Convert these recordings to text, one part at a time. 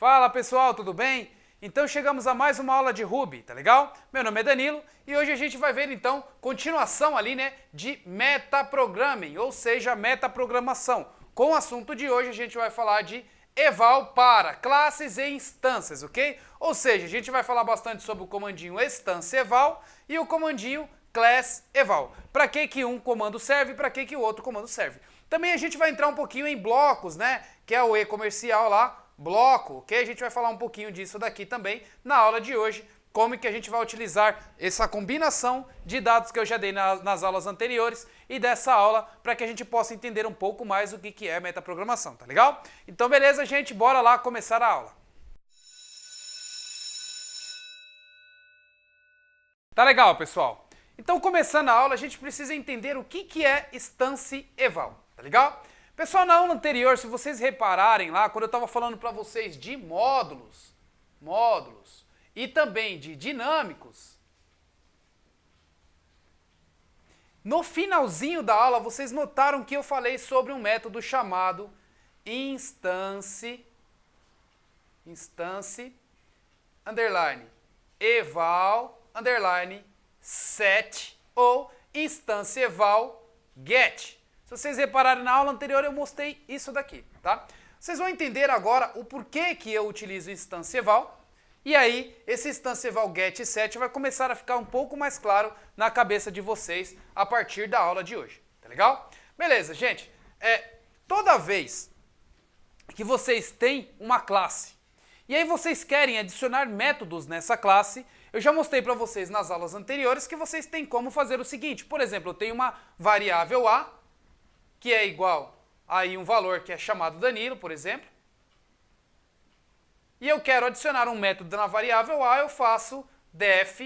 Fala pessoal, tudo bem? Então chegamos a mais uma aula de Ruby, tá legal? Meu nome é Danilo e hoje a gente vai ver então continuação ali, né, de metaprogramming, ou seja, metaprogramação. Com o assunto de hoje a gente vai falar de eval para classes e instâncias, ok? Ou seja, a gente vai falar bastante sobre o comandinho instância eval e o comandinho class eval. Para que um comando serve e para que o outro comando serve. Também a gente vai entrar um pouquinho em blocos, né, que é o e-comercial lá, bloco, ok? A gente vai falar um pouquinho disso daqui também na aula de hoje, como que a gente vai utilizar essa combinação de dados que eu já dei nas aulas anteriores e dessa aula para que a gente possa entender um pouco mais o que é metaprogramação, tá legal? Então beleza, gente, bora lá começar a aula. Tá legal, pessoal? Então começando a aula, a gente precisa entender o que é instância eval, tá legal? Pessoal, na aula anterior, se vocês repararem lá, quando eu estava falando para vocês de módulos e também de dinâmicos, no finalzinho da aula vocês notaram que eu falei sobre um método chamado instance underline eval underline set ou instância eval get. Se vocês repararem na aula anterior, eu mostrei isso daqui, tá? Vocês vão entender agora o porquê que eu utilizo instância eval, e aí esse instância eval get e set vai começar a ficar um pouco mais claro na cabeça de vocês a partir da aula de hoje, tá legal? Beleza, gente, toda vez que vocês têm uma classe, e aí vocês querem adicionar métodos nessa classe, eu já mostrei para vocês nas aulas anteriores que vocês têm como fazer o seguinte, por exemplo, eu tenho uma variável A, que é igual a um valor que é chamado Danilo, por exemplo, e eu quero adicionar um método na variável A, eu faço def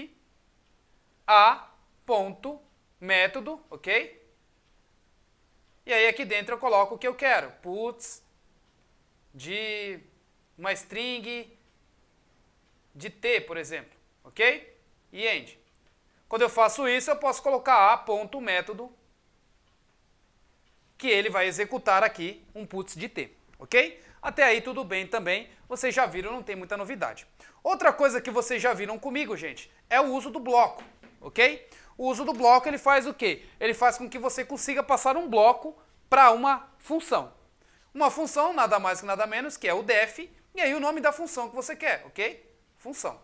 a.método, ok? E aí aqui dentro eu coloco o que eu quero, puts de uma string de t, por exemplo, ok? E end. Quando eu faço isso, eu posso colocar a.método, que ele vai executar aqui um puts de t, ok? Até aí tudo bem também, vocês já viram, não tem muita novidade. Outra coisa que vocês já viram comigo, gente, é o uso do bloco, ok? O uso do bloco, ele faz o quê? Ele faz com que você consiga passar um bloco para uma função. Uma função, nada mais que nada menos, que é o def, e aí o nome da função que você quer, ok? Função.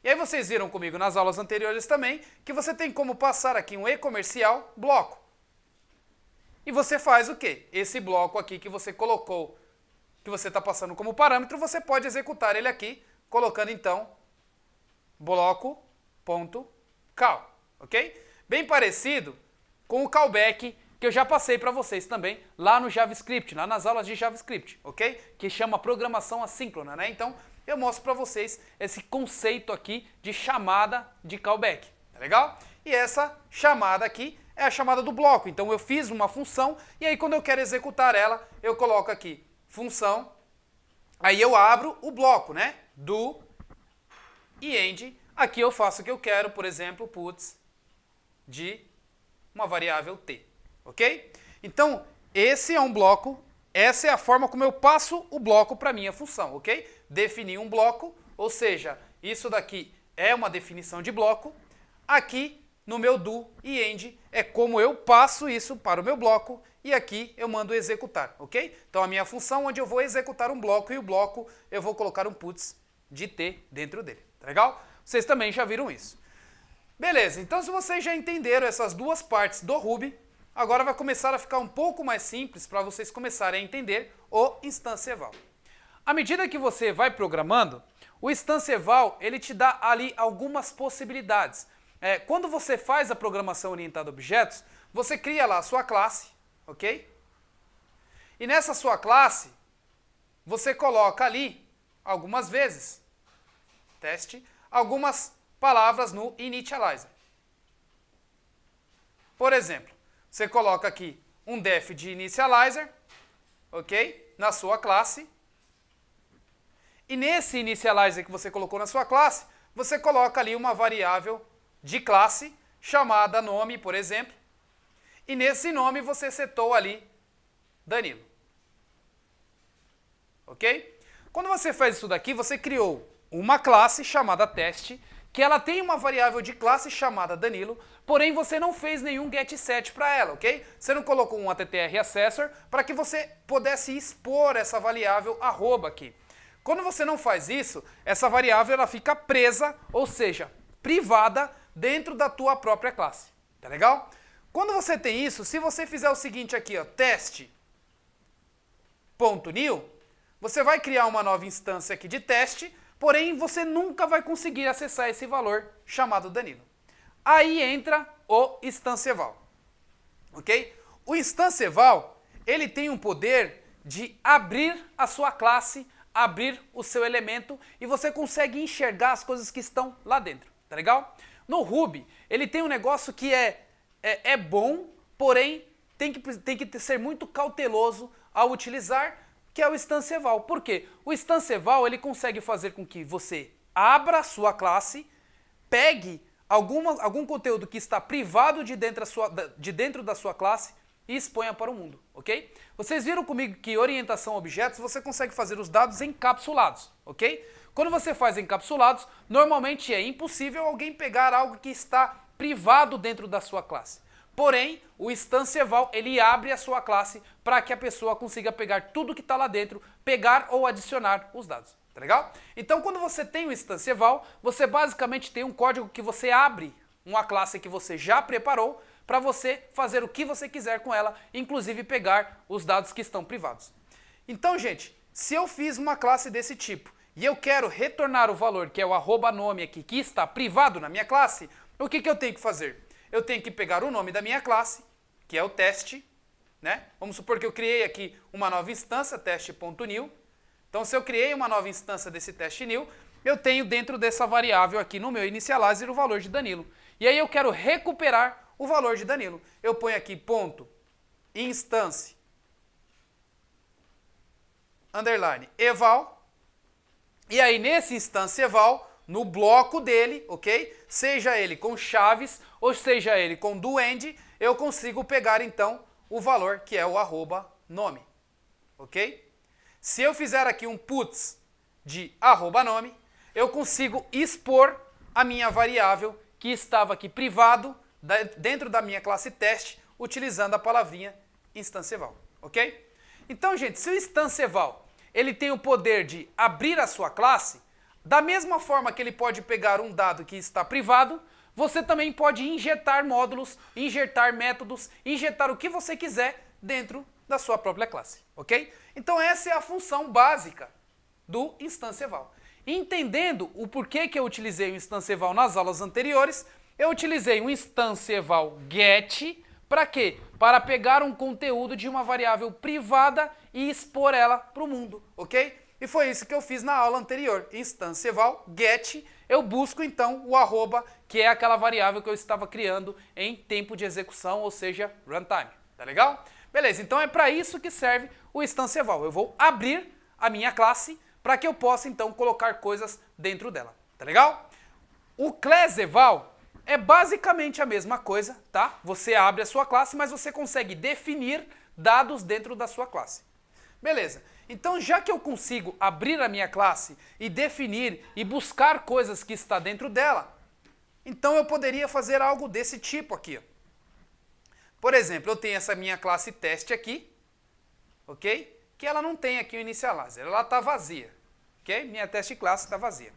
E aí vocês viram comigo nas aulas anteriores também, que você tem como passar aqui um e-comercial bloco. E você faz o quê? Esse bloco aqui que você colocou, que você está passando como parâmetro, você pode executar ele aqui, colocando então bloco.call, ok? Bem parecido com o callback que eu já passei para vocês também lá no JavaScript, lá nas aulas de JavaScript, ok? Que chama programação assíncrona, né? Então eu mostro para vocês esse conceito aqui de chamada de callback, tá legal? E essa chamada aqui é a chamada do bloco. Então eu fiz uma função e aí quando eu quero executar ela, eu coloco aqui função, aí eu abro o bloco, né? Do e end. Aqui eu faço o que eu quero, por exemplo, puts de uma variável t, ok? Então esse é um bloco, essa é a forma como eu passo o bloco para minha função, ok? Definir um bloco, ou seja, isso daqui é uma definição de bloco. Aqui no meu do e end é como eu passo isso para o meu bloco e aqui eu mando executar, ok? Então a minha função onde eu vou executar um bloco e o bloco eu vou colocar um puts de t dentro dele, tá legal? Vocês também já viram isso. Beleza, então se vocês já entenderam essas duas partes do Ruby, agora vai começar a ficar um pouco mais simples para vocês começarem a entender o instância eval. À medida que você vai programando, o instância eval ele te dá ali algumas possibilidades. Quando você faz a programação orientada a objetos, você cria lá a sua classe, ok? E nessa sua classe, você coloca ali, algumas vezes, teste, algumas palavras no initializer. Por exemplo, você coloca aqui um def de initializer, ok? Na sua classe. E nesse initializer que você colocou na sua classe, você coloca ali uma variável de classe, chamada nome, por exemplo, e nesse nome você setou ali Danilo. Ok? Quando você faz isso daqui, você criou uma classe chamada teste, que ela tem uma variável de classe chamada Danilo, porém você não fez nenhum getSet para ela, ok? Você não colocou um attr_accessor para que você pudesse expor essa variável arroba aqui. Quando você não faz isso, essa variável ela fica presa, ou seja, privada dentro da tua própria classe, tá legal? Quando você tem isso, se você fizer o seguinte aqui, ó, teste.new, você vai criar uma nova instância aqui de teste, porém você nunca vai conseguir acessar esse valor chamado Danilo. Aí entra o instância_eval, ok? O instância_eval, ele tem um poder de abrir a sua classe, abrir o seu elemento e você consegue enxergar as coisas que estão lá dentro, tá legal? No Ruby, ele tem um negócio que é bom, porém tem que ser muito cauteloso ao utilizar, que é o instância_eval. Por quê? O instância_eval ele consegue fazer com que você abra a sua classe, pegue algum conteúdo que está privado de dentro da sua classe e exponha para o mundo, ok? Vocês viram comigo que orientação a objetos você consegue fazer os dados encapsulados, ok? Quando você faz encapsulados, normalmente é impossível alguém pegar algo que está privado dentro da sua classe. Porém, o instância_eval ele abre a sua classe para que a pessoa consiga pegar tudo que está lá dentro, pegar ou adicionar os dados. Tá legal? Então, quando você tem o instância_eval, você basicamente tem um código que você abre uma classe que você já preparou para você fazer o que você quiser com ela, inclusive pegar os dados que estão privados. Então, gente, se eu fiz uma classe desse tipo e eu quero retornar o valor, que é o @nome aqui, que está privado na minha classe, o que eu tenho que fazer? Eu tenho que pegar o nome da minha classe, que é o teste, né? Vamos supor que eu criei aqui uma nova instância, teste.new. Então, se eu criei uma nova instância desse teste new, eu tenho dentro dessa variável aqui no meu initializer o valor de Danilo. E aí eu quero recuperar o valor de Danilo. Eu ponho aqui ponto instance underline eval. E aí nesse instância eval, no bloco dele, ok? Seja ele com chaves ou seja ele com do_end, eu consigo pegar então o valor que é o @nome, ok? Se eu fizer aqui um puts de @nome, eu consigo expor a minha variável que estava aqui privado dentro da minha classe teste, utilizando a palavrinha instância_eval, ok? Então, gente, se o instância_eval ele tem o poder de abrir a sua classe, da mesma forma que ele pode pegar um dado que está privado, você também pode injetar módulos, injetar métodos, injetar o que você quiser dentro da sua própria classe, ok? Então essa é a função básica do instância_eval. Entendendo o porquê que eu utilizei o instância_eval nas aulas anteriores, eu utilizei um instância_eval get, para quê? Para pegar um conteúdo de uma variável privada e expor ela para o mundo, ok? E foi isso que eu fiz na aula anterior. Instância_eval get, eu busco então o arroba, que é aquela variável que eu estava criando em tempo de execução, ou seja, runtime. Tá legal? Beleza, então é para isso que serve o instância_eval. Eu vou abrir a minha classe para que eu possa então colocar coisas dentro dela. Tá legal? O class_eval é basicamente a mesma coisa, tá? Você abre a sua classe, mas você consegue definir dados dentro da sua classe. Beleza. Então, já que eu consigo abrir a minha classe e definir e buscar coisas que está dentro dela, então eu poderia fazer algo desse tipo aqui. Ó. Por exemplo, eu tenho essa minha classe teste aqui, ok? Que ela não tem aqui o initializer, ela está vazia, ok? Minha teste classe está vazia.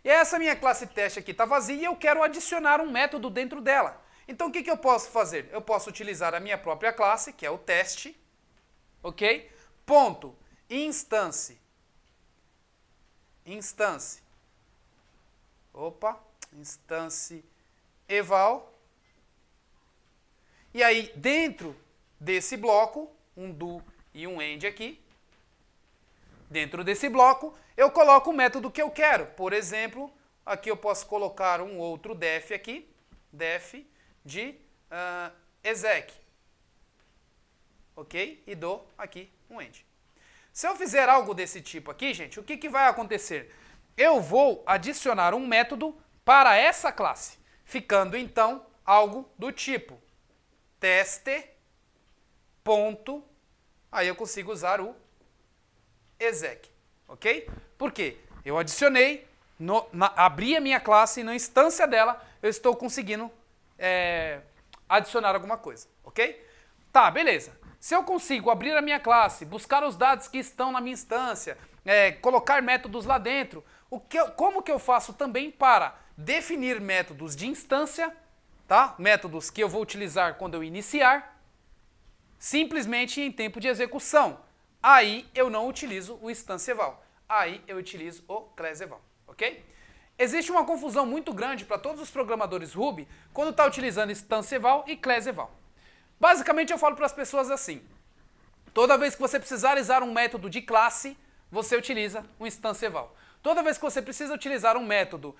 E essa minha classe teste aqui está vazia e eu quero adicionar um método dentro dela. Então, o que eu posso fazer? Eu posso utilizar a minha própria classe, que é o teste, ok? Ponto instance, eval. E aí, dentro desse bloco, um do e um end aqui, dentro desse bloco, eu coloco o método que eu quero. Por exemplo, aqui eu posso colocar um outro def aqui, def de exec, ok? E dou aqui um end. Se eu fizer algo desse tipo aqui, gente, o que vai acontecer? Eu vou adicionar um método para essa classe, ficando então algo do tipo teste ponto, aí eu consigo usar o exec, ok? Por quê? Eu adicionei, abri a minha classe e na instância dela eu estou conseguindo adicionar alguma coisa, ok? Tá, beleza. Se eu consigo abrir a minha classe, buscar os dados que estão na minha instância, colocar métodos lá dentro, como que eu faço também para definir métodos de instância, tá? Métodos que eu vou utilizar quando eu iniciar, simplesmente em tempo de execução. Aí eu não utilizo o instance eval. Aí eu utilizo o class eval, ok? Existe uma confusão muito grande para todos os programadores Ruby quando está utilizando instance eval e class eval. Basicamente eu falo para as pessoas assim, toda vez que você precisar usar um método de classe, você utiliza o instance eval. Toda vez que você precisa utilizar um método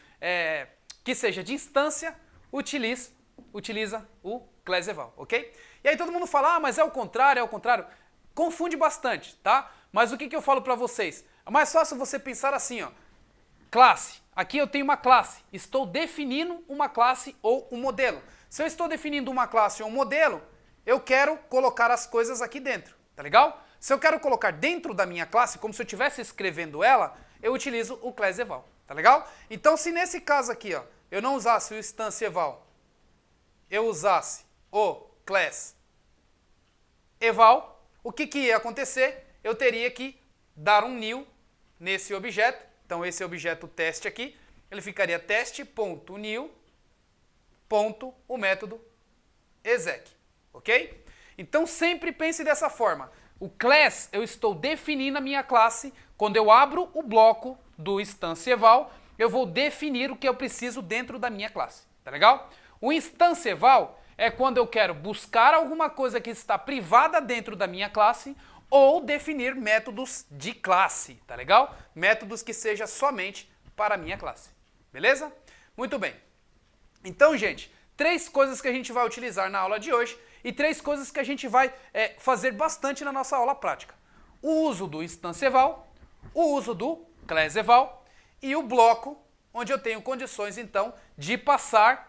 que seja de instância, utiliza o class eval, ok? E aí todo mundo fala, mas é o contrário, Confunde bastante, tá? Mas o que eu falo para vocês? É mais fácil você pensar assim, ó, classe. Aqui eu tenho uma classe, estou definindo uma classe ou um modelo. Se eu estou definindo uma classe ou um modelo, eu quero colocar as coisas aqui dentro, tá legal? Se eu quero colocar dentro da minha classe, como se eu estivesse escrevendo ela, eu utilizo o class eval, tá legal? Então se nesse caso aqui, ó, eu não usasse o instance eval, eu usasse o class eval, o que ia acontecer? Eu teria que dar um new nesse objeto. Então esse objeto teste aqui, ele ficaria teste.new, o método exec, ok? Então sempre pense dessa forma. O class, eu estou definindo a minha classe. Quando eu abro o bloco do instance eval, eu vou definir o que eu preciso dentro da minha classe, tá legal? O instance eval é quando eu quero buscar alguma coisa que está privada dentro da minha classe ou definir métodos de classe, tá legal? Métodos que seja somente para a minha classe, beleza? Muito bem. Então, gente, 3 coisas que a gente vai utilizar na aula de hoje e 3 coisas que a gente vai fazer bastante na nossa aula prática. O uso do instance eval, o uso do class eval e o bloco, onde eu tenho condições, então, de passar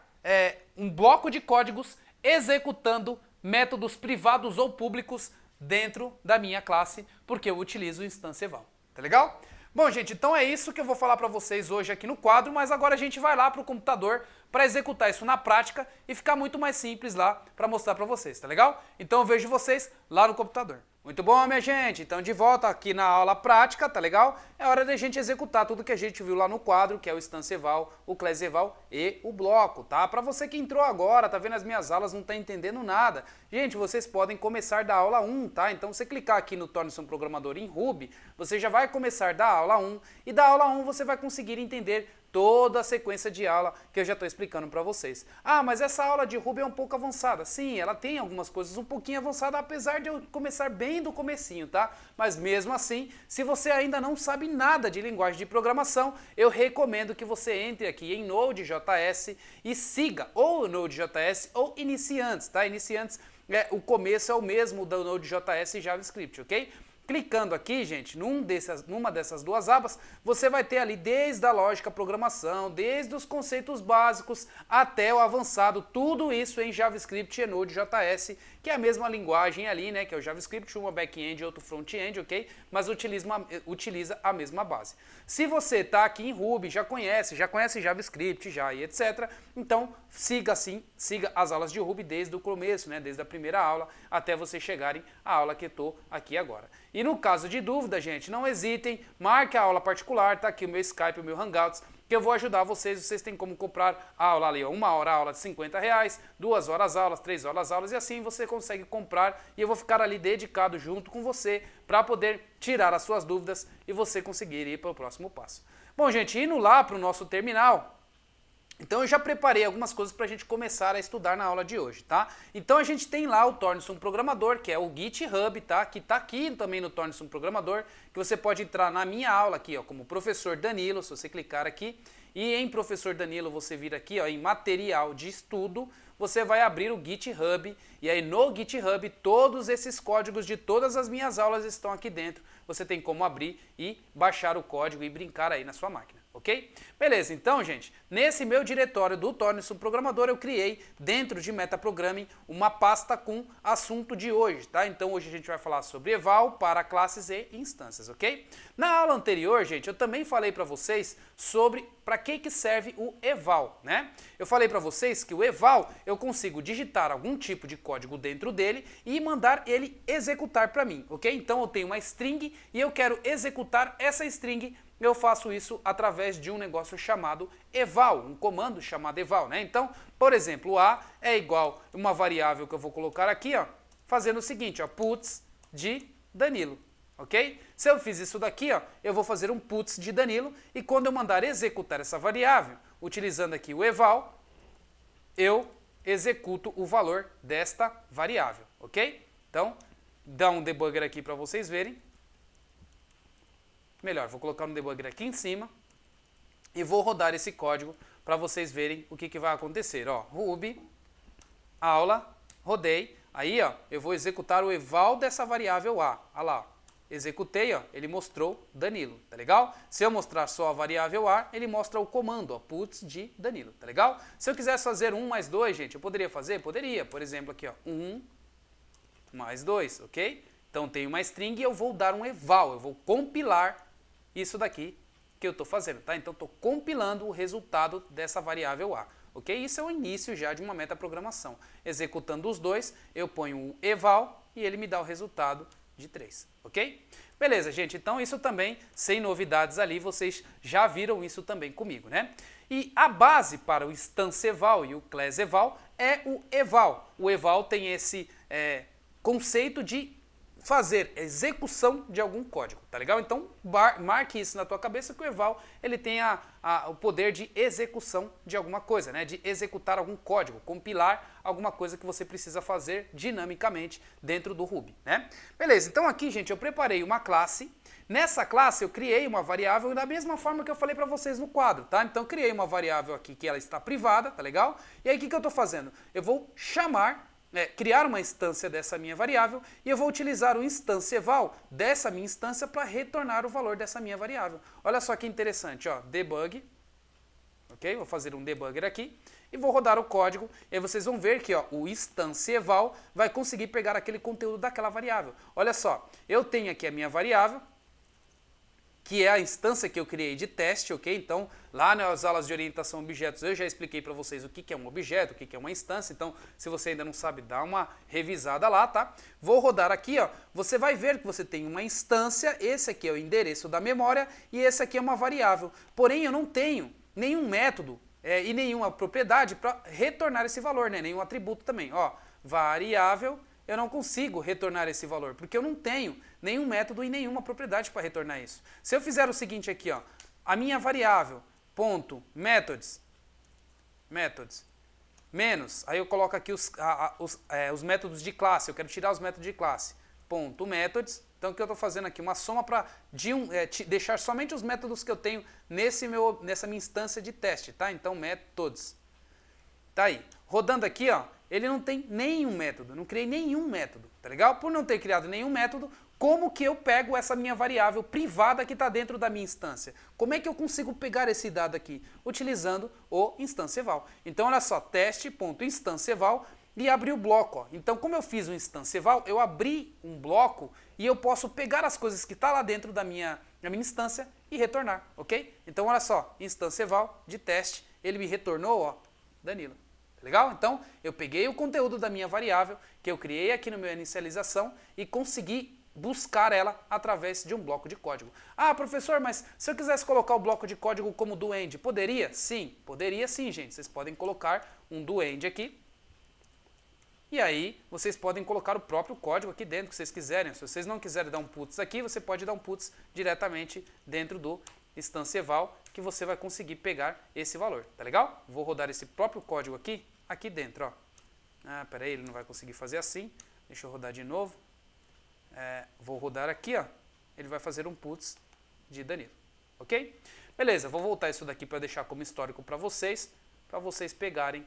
um bloco de códigos executando métodos privados ou públicos dentro da minha classe, porque eu utilizo o instance eval, tá legal? Bom, gente, então é isso que eu vou falar para vocês hoje aqui no quadro, mas agora a gente vai lá para o computador para executar isso na prática e ficar muito mais simples lá para mostrar para vocês, tá legal? Então eu vejo vocês lá no computador. Muito bom, minha gente? Então de volta aqui na aula prática, tá legal? É hora da gente executar tudo que a gente viu lá no quadro, que é o instance eval, o class eval e o bloco, tá? Para você que entrou agora, tá vendo as minhas aulas, não tá entendendo nada. Gente, vocês podem começar da aula 1, tá? Então você clicar aqui no Torne-se um Programador em Ruby, você já vai começar da aula 1 e da aula 1 você vai conseguir entender toda a sequência de aula que eu já estou explicando para vocês. Ah, mas essa aula de Ruby é um pouco avançada. Sim, ela tem algumas coisas um pouquinho avançadas, apesar de eu começar bem do comecinho, tá? Mas mesmo assim, se você ainda não sabe nada de linguagem de programação, eu recomendo que você entre aqui em Node.js e siga ou Node.js ou Iniciantes, tá? Iniciantes, o começo é o mesmo do Node.js e JavaScript, ok? Clicando aqui, gente, numa dessas 2 abas, você vai ter ali desde a lógica programação, desde os conceitos básicos até o avançado, tudo isso em JavaScript e Node.js, que é a mesma linguagem ali, né, que é o JavaScript, uma back-end e outro front-end, ok? Mas utiliza a mesma base. Se você está aqui em Ruby, já conhece JavaScript e etc., então siga as aulas de Ruby desde o começo, né, desde a primeira aula até vocês chegarem à aula que eu estou aqui agora. E no caso de dúvida, gente, não hesitem, marque a aula particular, tá aqui o meu Skype, o meu Hangouts, que eu vou ajudar vocês têm como comprar a aula ali, 1 hora a aula de R$50, 2 horas aulas, 3 horas aulas, e assim você consegue comprar e eu vou ficar ali dedicado junto com você para poder tirar as suas dúvidas e você conseguir ir para o próximo passo. Bom, gente, indo lá para o nosso terminal, então eu já preparei algumas coisas para a gente começar a estudar na aula de hoje, tá? Então a gente tem lá o Torne-se um Programador, que é o GitHub, tá? Que tá aqui também no Torne-se um Programador, que você pode entrar na minha aula aqui, ó, como Professor Danilo, se você clicar aqui, e em Professor Danilo você vir aqui, ó, em Material de Estudo, você vai abrir o GitHub, e aí no GitHub todos esses códigos de todas as minhas aulas estão aqui dentro, você tem como abrir e baixar o código e brincar aí na sua máquina. ok? Beleza, então, gente, nesse meu diretório do Torne-se um Programador, eu criei, dentro de Metaprogramming, uma pasta com assunto de hoje, tá? Então, hoje a gente vai falar sobre eval para classes e instâncias, ok? Na aula anterior, gente, eu também falei para vocês sobre para que serve o eval, né? Eu falei para vocês que o eval, eu consigo digitar algum tipo de código dentro dele e mandar ele executar para mim, ok? Então, eu tenho uma string e eu quero executar essa string. Eu faço isso através de um negócio chamado eval, um comando chamado eval, né? Então, por exemplo, a é igual a uma variável que eu vou colocar aqui, ó, fazendo o seguinte, ó, puts de Danilo, ok? Se eu fiz isso daqui, ó, eu vou fazer um puts de Danilo e quando eu mandar executar essa variável, utilizando aqui o eval, eu executo o valor desta variável, ok? Então, dá um debugger aqui para vocês verem. Melhor, vou colocar um debugger aqui em cima e vou rodar esse código para vocês verem o que vai acontecer. Ó, Ruby, aula, rodei. Aí, ó, eu vou executar o eval dessa variável A. Olha lá, executei, ó, ele mostrou Danilo, tá legal? Se eu mostrar só a variável A, ele mostra o comando, ó, puts de Danilo, tá legal? Se eu quisesse fazer 1 mais 2, gente, eu poderia fazer? Poderia. Por exemplo, aqui, ó, 1 mais 2, ok? Então, tem uma string e eu vou dar um eval, eu vou compilar isso daqui que eu estou fazendo, tá? Então, estou compilando o resultado dessa variável A, ok? Isso é o início já de uma metaprogramação. Executando os dois, eu ponho um eval e ele me dá o resultado de 3, ok? Beleza, gente, então isso também, sem novidades ali, vocês já viram isso também comigo, né? E a base para o instance eval e o class eval é o eval. O eval tem esse conceito de fazer execução de algum código, tá legal? Então, marque isso na tua cabeça que o eval, ele tem o poder de execução de alguma coisa, né? De executar algum código, compilar alguma coisa que você precisa fazer dinamicamente dentro do Ruby, né? Beleza, então aqui, gente, eu preparei uma classe. Nessa classe eu criei uma variável da mesma forma que eu falei para vocês no quadro, tá? Então, eu criei uma variável aqui que ela está privada, tá legal? E aí, o que eu estou fazendo? Eu vou criar uma instância dessa minha variável e eu vou utilizar o instance eval dessa minha instância para retornar o valor dessa minha variável. Olha só que interessante, ó, debug, ok? Vou fazer um debugger aqui e vou rodar o código e aí vocês vão ver que ó, o instance eval vai conseguir pegar aquele conteúdo daquela variável. Olha só, eu tenho aqui a minha variável, que é a instância que eu criei de teste, ok? Então, lá nas aulas de orientação a objetos eu já expliquei para vocês o que é um objeto, o que é uma instância, então se você ainda não sabe, dá uma revisada lá, tá? Vou rodar aqui, ó, você vai ver que você tem uma instância, esse aqui é o endereço da memória e esse aqui é uma variável. Porém, eu não tenho nenhum método e nenhuma propriedade para retornar esse valor, né? Nenhum atributo também, ó, variável. Eu não consigo retornar esse valor, porque eu não tenho nenhum método e nenhuma propriedade para retornar isso. Se eu fizer o seguinte aqui, ó, a minha variável, ponto, methods, menos, aí eu coloco aqui os métodos de classe, eu quero tirar os métodos de classe, ponto, methods, então o que eu estou fazendo aqui? Uma soma para deixar somente os métodos que eu tenho nessa minha instância de teste, tá? Então, methods. Tá aí. Rodando aqui, ó, ele não tem nenhum método, não criei nenhum método, tá legal? Por não ter criado nenhum método, como que eu pego essa minha variável privada que está dentro da minha instância? Como é que eu consigo pegar esse dado aqui? Utilizando o instance eval. Então, olha só, teste.instance eval e abri o bloco. Ó. Então, como eu fiz o instance eval, eu abri um bloco e eu posso pegar as coisas que estão lá dentro da minha instância e retornar, ok? Então, olha só, instance eval de teste, ele me retornou, ó, Danilo. Legal? Então, eu peguei o conteúdo da minha variável, que eu criei aqui no meu inicialização, e consegui buscar ela através de um bloco de código. Ah, professor, mas se eu quisesse colocar o bloco de código como doEnd, poderia? Sim, poderia sim, gente. Vocês podem colocar um doEnd aqui, e aí vocês podem colocar o próprio código aqui dentro, que vocês quiserem. Se vocês não quiserem dar um puts aqui, você pode dar um puts diretamente dentro do instance eval, que você vai conseguir pegar esse valor, tá legal? Vou rodar esse próprio código aqui dentro, ó. Ah, peraí, ele não vai conseguir fazer assim. Deixa eu rodar de novo. Vou rodar aqui, ó. Ele vai fazer um puts de Danilo, ok? Beleza, vou voltar isso daqui para deixar como histórico para vocês pegarem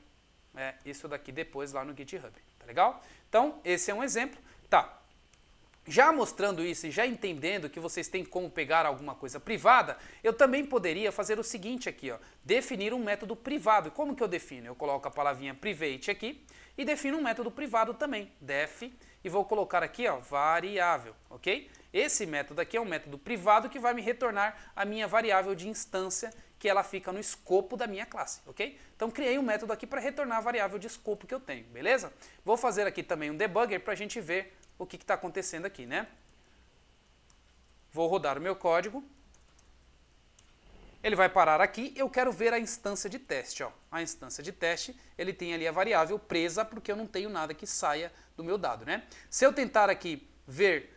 isso daqui depois lá no GitHub, tá legal? Então, esse é um exemplo. Tá. Já mostrando isso e já entendendo que vocês têm como pegar alguma coisa privada, eu também poderia fazer o seguinte aqui, ó, definir um método privado. E como que eu defino? Eu coloco a palavrinha private aqui e defino um método privado também, def, e vou colocar aqui, ó, variável, ok? Esse método aqui é um método privado que vai me retornar a minha variável de instância, que ela fica no escopo da minha classe, ok? Então criei um método aqui para retornar a variável de escopo que eu tenho, beleza? Vou fazer aqui também um debugger para a gente ver o que está acontecendo aqui, né? Vou rodar o meu código. Ele vai parar aqui. Eu quero ver a instância de teste. Ó. A instância de teste, ele tem ali a variável presa, porque eu não tenho nada que saia do meu dado, né? Se eu tentar aqui ver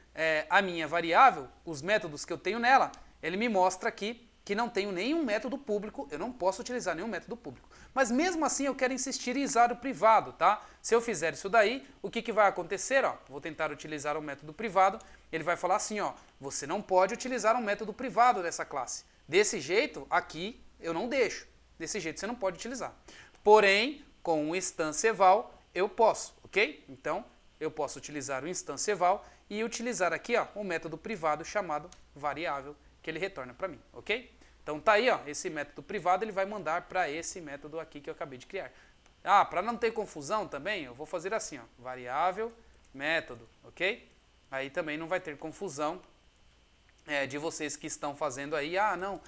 a minha variável, os métodos que eu tenho nela, ele me mostra aqui que não tenho nenhum método público, eu não posso utilizar nenhum método público. Mas mesmo assim eu quero insistir em usar o privado, tá? Se eu fizer isso daí, o que vai acontecer? Ó, vou tentar utilizar um método privado, ele vai falar assim, ó, você não pode utilizar um método privado dessa classe. Desse jeito, aqui eu não deixo. Desse jeito você não pode utilizar. Porém, com o instância eval, eu posso, ok? Então, eu posso utilizar o instância eval e utilizar aqui, ó, um método privado chamado variável, que ele retorna para mim, ok? Então tá aí, ó, esse método privado ele vai mandar para esse método aqui que eu acabei de criar. Ah, para não ter confusão também, eu vou fazer assim, ó, variável, método, ok? Aí também não vai ter confusão de vocês que estão fazendo aí, ah, não,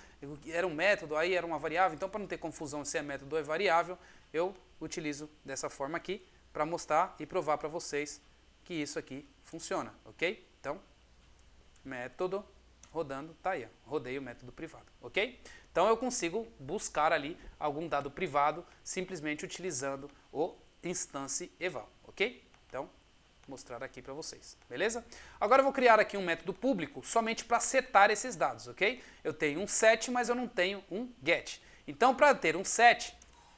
era um método, aí era uma variável, então para não ter confusão se é método ou é variável, eu utilizo dessa forma aqui para mostrar e provar para vocês que isso aqui funciona, ok? Então, método rodando, tá aí, ó, rodei o método privado, ok? Então eu consigo buscar ali algum dado privado simplesmente utilizando o instance eval, ok? Então, vou mostrar aqui para vocês, beleza? Agora eu vou criar aqui um método público somente para setar esses dados, ok? Eu tenho um set, mas eu não tenho um get. Então, para ter um set,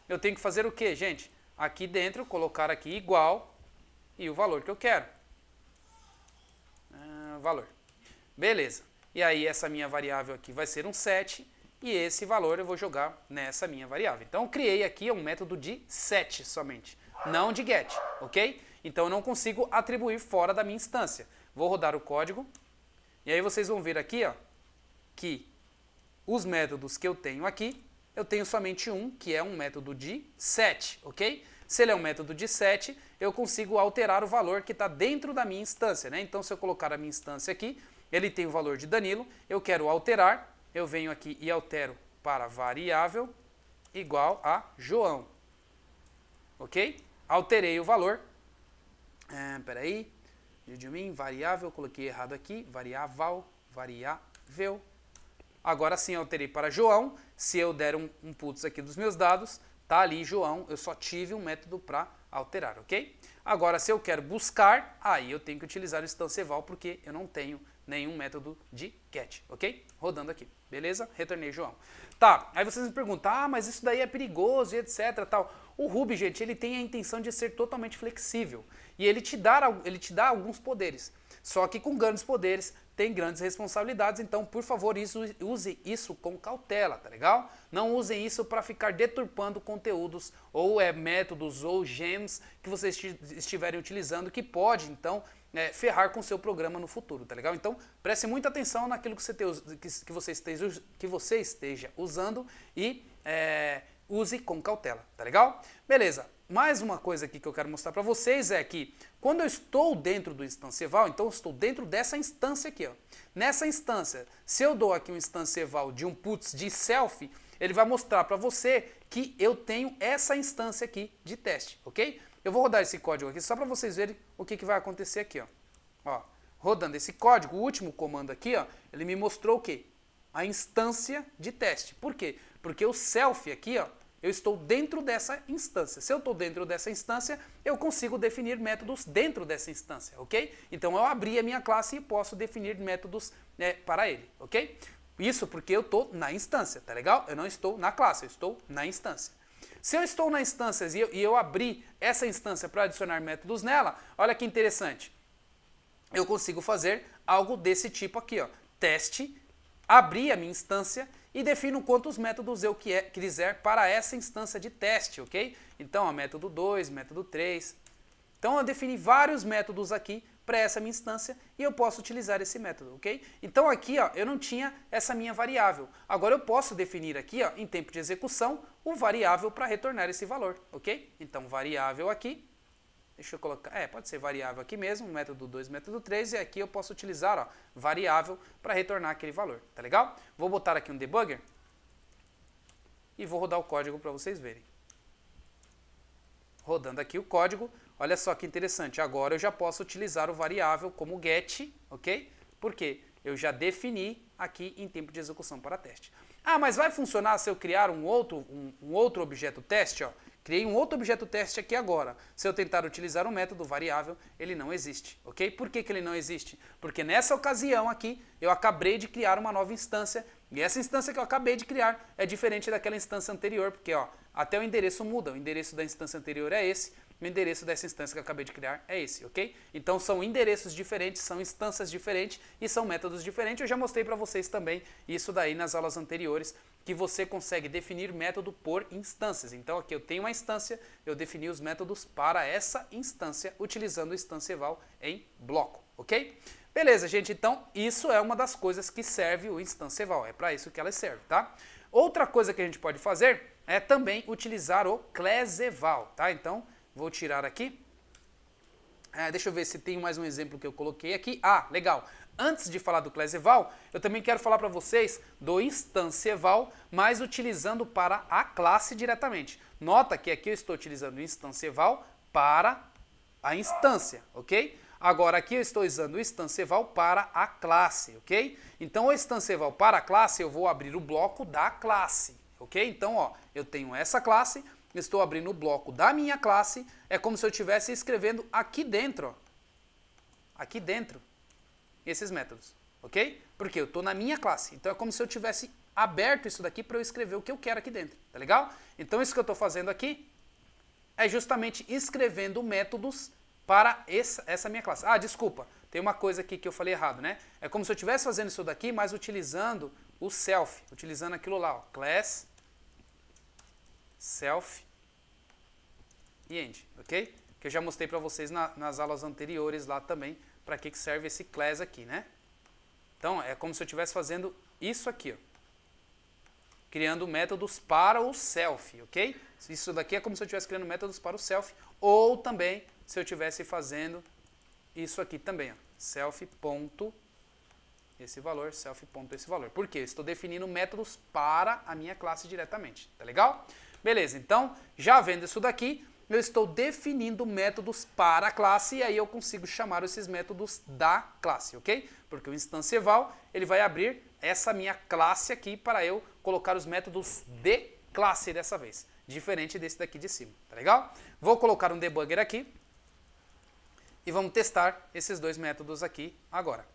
eu tenho que fazer o que, gente? Aqui dentro, colocar aqui igual e o valor que eu quero. Valor. Beleza. E aí essa minha variável aqui vai ser um set e esse valor eu vou jogar nessa minha variável. Então eu criei aqui um método de set somente, não de get, ok? Então eu não consigo atribuir fora da minha instância. Vou rodar o código e aí vocês vão ver aqui, ó, que os métodos que eu tenho aqui, eu tenho somente um, que é um método de set, ok? Se ele é um método de set, eu consigo alterar o valor que está dentro da minha instância, né? Então se eu colocar a minha instância aqui, ele tem o valor de Danilo, eu quero alterar, eu venho aqui e altero para variável igual a João, ok? Alterei o valor, peraí, variável, coloquei errado aqui, variável, agora sim alterei para João, se eu der um putz aqui dos meus dados, tá ali João, eu só tive um método para alterar, ok? Agora se eu quero buscar, aí eu tenho que utilizar o instância eval porque eu não tenho nenhum método de get, ok? Rodando aqui, beleza? Retornei João. Tá, aí vocês me perguntam, ah, mas isso daí é perigoso e etc, tal. O Ruby, gente, ele tem a intenção de ser totalmente flexível e ele te dá alguns poderes. Só que com grandes poderes tem grandes responsabilidades, então, por favor, use isso com cautela, tá legal? Não usem isso para ficar deturpando conteúdos ou métodos ou gems que vocês estiverem utilizando que pode, então, ferrar com o seu programa no futuro, tá legal? Então, preste muita atenção naquilo que você esteja usando e use com cautela, tá legal? Beleza. Mais uma coisa aqui que eu quero mostrar para vocês é que quando eu estou dentro do instância eval, então eu estou dentro dessa instância aqui, ó. Nessa instância, se eu dou aqui um instância eval de um puts de self, ele vai mostrar para você que eu tenho essa instância aqui de teste, ok? Eu vou rodar esse código aqui só para vocês verem o que vai acontecer aqui, ó. Rodando esse código, o último comando aqui, ó, ele me mostrou o quê? A instância de teste. Por quê? Porque o self aqui, ó, eu estou dentro dessa instância. Se eu estou dentro dessa instância, eu consigo definir métodos dentro dessa instância, ok? Então eu abri a minha classe e posso definir métodos para ele, ok? Isso porque eu estou na instância, tá legal? Eu não estou na classe, eu estou na instância. Se eu estou na instância e eu abri essa instância para adicionar métodos nela, olha que interessante. Eu consigo fazer algo desse tipo aqui, ó. Teste, abrir a minha instância e defino quantos métodos eu quiser para essa instância de teste, ok? Então, ó, método 2, método 3. Então, eu defini vários métodos aqui para essa minha instância e eu posso utilizar esse método, ok? Então aqui, ó, eu não tinha essa minha variável. Agora eu posso definir aqui, ó, em tempo de execução, o variável para retornar esse valor, ok? Então variável aqui, deixa eu colocar, pode ser variável aqui mesmo, método 2, método 3, e aqui eu posso utilizar, ó, variável para retornar aquele valor, tá legal? Vou botar aqui um debugger e vou rodar o código para vocês verem. Rodando aqui o código, olha só que interessante, agora eu já posso utilizar o variável como get, ok? Porque eu já defini aqui em tempo de execução para teste. Ah, mas vai funcionar se eu criar um outro objeto teste, ó? Criei um outro objeto teste aqui agora. Se eu tentar utilizar o método variável, ele não existe, ok? Por que ele não existe? Porque nessa ocasião aqui, eu acabei de criar uma nova instância, e essa instância que eu acabei de criar é diferente daquela instância anterior, porque ó, até o endereço muda, o endereço da instância anterior é esse, o endereço dessa instância que eu acabei de criar é esse, ok? Então são endereços diferentes, são instâncias diferentes e são métodos diferentes. Eu já mostrei para vocês também isso daí nas aulas anteriores, que você consegue definir método por instâncias. Então aqui eu tenho uma instância, eu defini os métodos para essa instância utilizando o instância eval em bloco, ok? Beleza, gente, então isso é uma das coisas que serve o instância eval, é para isso que ela serve, tá? Outra coisa que a gente pode fazer é também utilizar o class eval, tá? Então vou tirar aqui. Deixa eu ver se tem mais um exemplo que eu coloquei aqui. Ah, legal. Antes de falar do class eval, eu também quero falar para vocês do instância eval, mas utilizando para a classe diretamente. Nota que aqui eu estou utilizando o instância eval para a instância, ok? Agora aqui eu estou usando o instância eval para a classe, ok? Então o instância eval para a classe, eu vou abrir o bloco da classe, ok? Então, ó, eu tenho essa classe, estou abrindo o bloco da minha classe, é como se eu estivesse escrevendo aqui dentro, ó, aqui dentro, esses métodos, ok? Porque eu estou na minha classe, então é como se eu tivesse aberto isso daqui para eu escrever o que eu quero aqui dentro, tá legal? Então isso que eu estou fazendo aqui é justamente escrevendo métodos para essa minha classe. Ah, desculpa, tem uma coisa aqui que eu falei errado, né? É como se eu estivesse fazendo isso daqui, mas utilizando o self, utilizando aquilo lá, ó, class, self e end, ok? Que eu já mostrei para vocês nas aulas anteriores lá também, para que serve esse class aqui, né? Então, é como se eu estivesse fazendo isso aqui, ó, criando métodos para o self, ok? Isso daqui é como se eu estivesse criando métodos para o self, ou também se eu estivesse fazendo isso aqui também, ó, self ponto esse valor, self ponto esse valor. Por quê? Eu estou definindo métodos para a minha classe diretamente, tá legal? Beleza, então, já vendo isso daqui, eu estou definindo métodos para a classe e aí eu consigo chamar esses métodos da classe, ok? Porque o instância eval, ele vai abrir essa minha classe aqui para eu colocar os métodos de classe dessa vez, diferente desse daqui de cima, tá legal? Vou colocar um debugger aqui e vamos testar esses dois métodos aqui agora.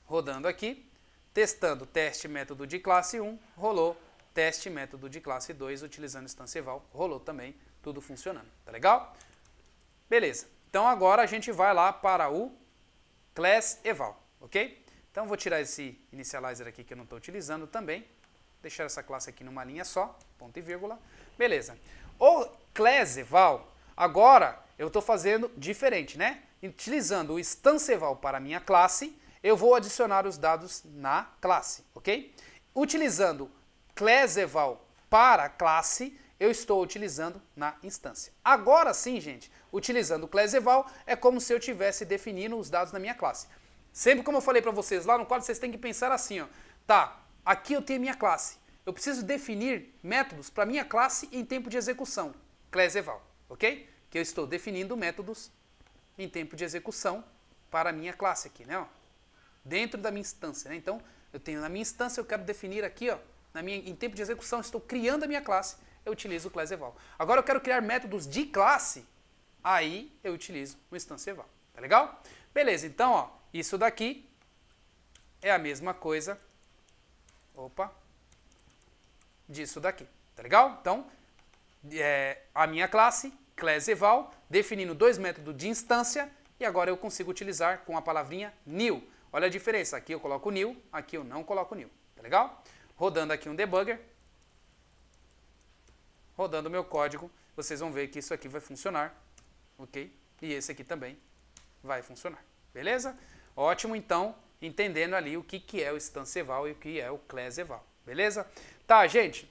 Rodando aqui, testando teste método de classe 1, rolou, teste método de classe 2, utilizando instância eval, rolou também, tudo funcionando, tá legal? Beleza, então agora a gente vai lá para o class eval, ok? Então vou tirar esse initializer aqui que eu não estou utilizando também, deixar essa classe aqui numa linha só, ponto e vírgula, beleza. O class eval, agora eu estou fazendo diferente, né? Utilizando o instância eval para a minha classe, eu vou adicionar os dados na classe, ok? Utilizando class eval para a classe, eu estou utilizando na instância. Agora sim, gente, utilizando o class eval, é como se eu estivesse definindo os dados na minha classe. Sempre como eu falei para vocês lá no quadro, vocês têm que pensar assim, ó, tá, aqui eu tenho minha classe, eu preciso definir métodos para minha classe em tempo de execução, class eval, ok? Que eu estou definindo métodos em tempo de execução para a minha classe aqui, né, ó, dentro da minha instância, né? Então, eu tenho na minha instância, eu quero definir aqui, ó, em tempo de execução, estou criando a minha classe, eu utilizo o class eval. Agora eu quero criar métodos de classe, aí eu utilizo o instância eval, tá legal? Beleza, então, ó, isso daqui é a mesma coisa, disso daqui, tá legal? Então, a minha classe, class eval, definindo dois métodos de instância, e agora eu consigo utilizar com a palavrinha new. Olha a diferença, aqui eu coloco new, aqui eu não coloco new, tá legal? Rodando aqui um debugger, rodando o meu código, vocês vão ver que isso aqui vai funcionar, ok? E esse aqui também vai funcionar. Beleza? Ótimo, então, entendendo ali o que é o instância eval e o que é o class eval. Beleza? Tá, gente.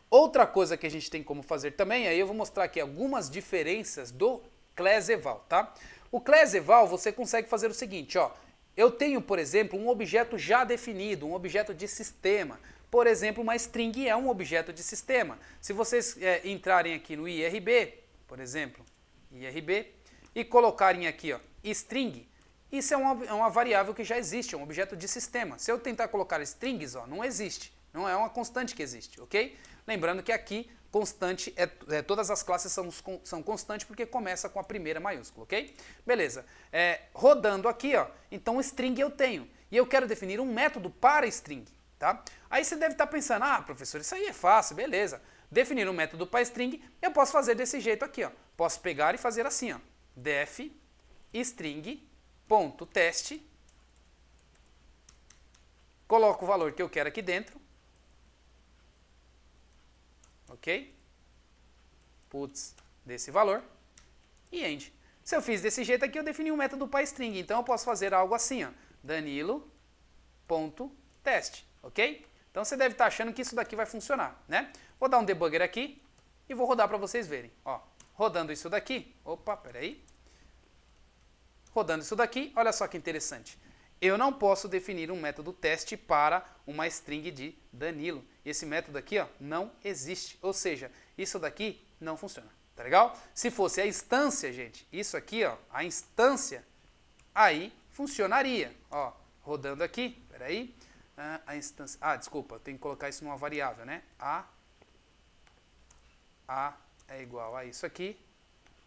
Outra coisa que a gente tem como fazer também, aí eu vou mostrar aqui algumas diferenças do class eval, tá? O class eval você consegue fazer o seguinte, ó. Eu tenho, por exemplo, um objeto já definido, um objeto de sistema. Por exemplo, uma string é um objeto de sistema. Se vocês entrarem aqui no IRB, por exemplo, IRB, e colocarem aqui, ó, string, isso é uma variável que já existe, é um objeto de sistema. Se eu tentar colocar strings, ó, não existe. Não é uma constante que existe, ok? Lembrando que aqui, constante, todas as classes são constantes porque começa com a primeira maiúscula, ok? Beleza. Rodando aqui, ó, então string eu tenho. E eu quero definir um método para string, tá? Aí você deve estar pensando, ah, professor, isso aí é fácil, beleza. Definir um método para string, eu posso fazer desse jeito aqui, ó. Posso pegar e fazer assim, ó. Def string.test, coloco o valor que eu quero aqui dentro, ok? Puts desse valor e end. Se eu fiz desse jeito aqui, eu defini um método para string, então eu posso fazer algo assim, ó, danilo.test, ok? Então você deve estar achando que isso daqui vai funcionar, né? Vou dar um debugger aqui e vou rodar para vocês verem, ó. Rodando isso daqui, opa, peraí. Rodando isso daqui, olha só que interessante. Eu não posso definir um método teste para uma string de Danilo. Esse método aqui, ó, não existe. Ou seja, isso daqui não funciona. Tá legal? Se fosse a instância, gente, isso aqui, ó, a instância, aí funcionaria. Ó, rodando aqui, peraí. A instância. Ah, desculpa, eu tenho que colocar isso numa variável, né? A é igual a isso aqui.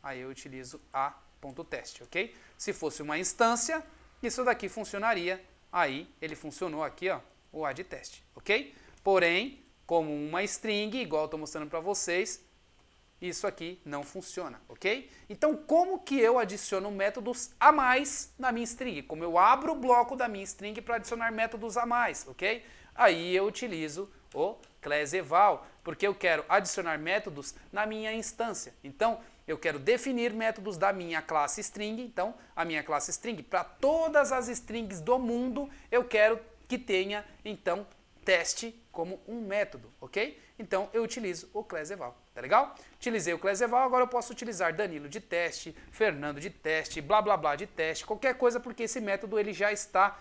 Aí eu utilizo a.teste, ok? Se fosse uma instância, isso daqui funcionaria, aí ele funcionou aqui, ó, o add teste, ok? Porém, como uma string, igual eu estou mostrando para vocês, isso aqui não funciona, ok? Então, como que eu adiciono métodos a mais na minha string? Como eu abro o bloco da minha string para adicionar métodos a mais, ok? Aí eu utilizo o class eval, porque eu quero adicionar métodos na minha instância. Então, eu quero definir métodos da minha classe string, então a minha classe string, para todas as strings do mundo, eu quero que tenha, então, teste como um método, ok? Então eu utilizo o class eval, tá legal? Utilizei o class eval, agora eu posso utilizar Danilo de teste, Fernando de teste, blá blá blá de teste, qualquer coisa, porque esse método ele já está